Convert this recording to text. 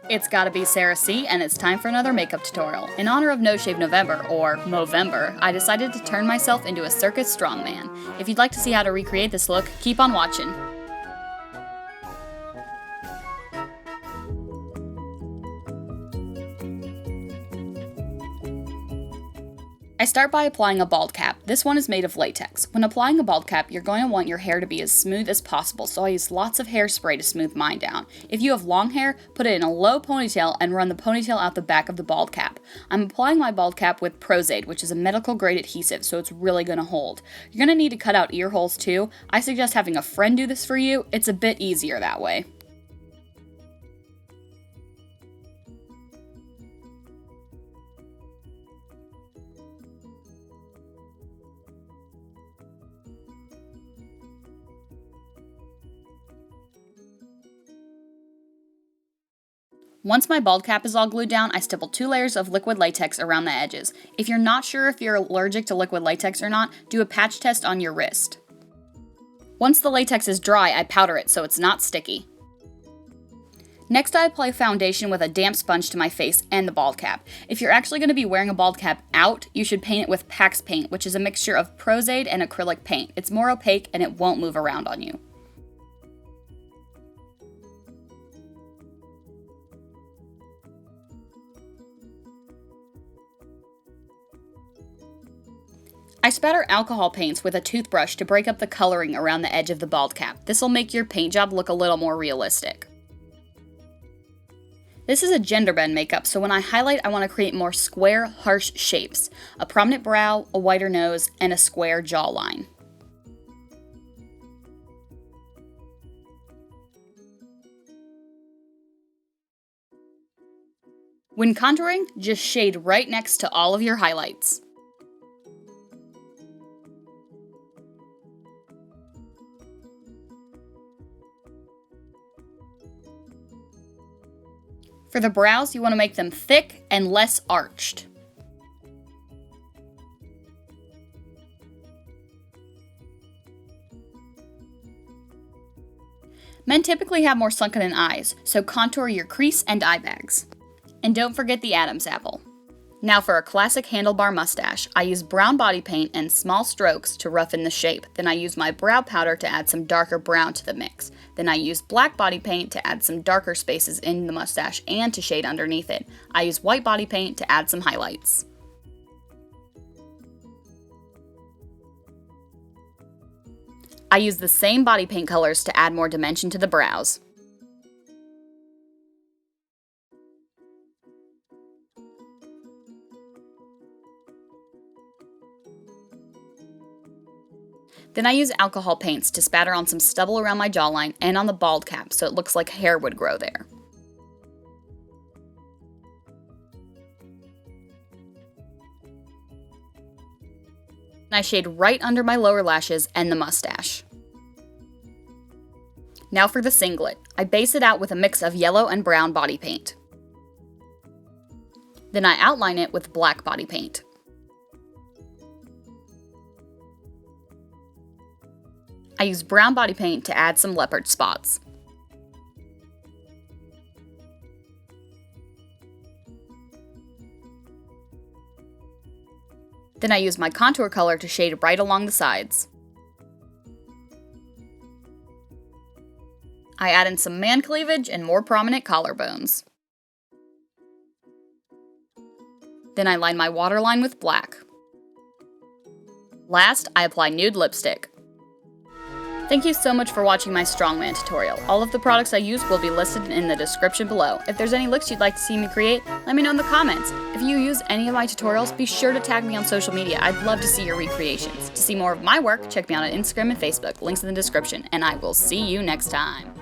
It's gotta be Sarah C, and it's time for another makeup tutorial. In honor of No Shave November, or Movember, I decided to turn myself into a Circus Strongman. If you'd like to see how to recreate this look, keep on watching. I start by applying a bald cap. This one is made of latex. When applying a bald cap, you're going to want your hair to be as smooth as possible, so I use lots of hairspray to smooth mine down. If you have long hair, put it in a low ponytail and run the ponytail out the back of the bald cap. I'm applying my bald cap with Prozade, which is a medical grade adhesive, so it's really going to hold. You're going to need to cut out ear holes too. I suggest having a friend do this for you. It's a bit easier that way. Once my bald cap is all glued down, I stipple 2 layers of liquid latex around the edges. If you're not sure if you're allergic to liquid latex or not, do a patch test on your wrist. Once the latex is dry, I powder it so it's not sticky. Next, I apply foundation with a damp sponge to my face and the bald cap. If you're actually going to be wearing a bald cap out, you should paint it with Pax paint, which is a mixture of Prozade and acrylic paint. It's more opaque and it won't move around on you. I spatter alcohol paints with a toothbrush to break up the coloring around the edge of the bald cap. This will make your paint job look a little more realistic. This is a gender bend makeup, so when I highlight, I want to create more square, harsh shapes. A prominent brow, a wider nose, and a square jawline. When contouring, just shade right next to all of your highlights. For the brows, you want to make them thick and less arched. Men typically have more sunken eyes, so contour your crease and eye bags. And don't forget the Adam's apple. Now for a classic handlebar mustache, I use brown body paint and small strokes to roughen the shape. Then I use my brow powder to add some darker brown to the mix. Then I use black body paint to add some darker spaces in the mustache and to shade underneath it. I use white body paint to add some highlights. I use the same body paint colors to add more dimension to the brows. Then I use alcohol paints to spatter on some stubble around my jawline and on the bald cap so it looks like hair would grow there. I shade right under my lower lashes and the mustache. Now for the singlet. I base it out with a mix of yellow and brown body paint. Then I outline it with black body paint. I use brown body paint to add some leopard spots. Then I use my contour color to shade right along the sides. I add in some man cleavage and more prominent collarbones. Then I line my waterline with black. Last, I apply nude lipstick. Thank you so much for watching my Strongman tutorial. All of the products I use will be listed in the description below. If there's any looks you'd like to see me create, let me know in the comments. If you use any of my tutorials, be sure to tag me on social media. I'd love to see your recreations. To see more of my work, check me out on Instagram and Facebook. Links in the description, and I will see you next time.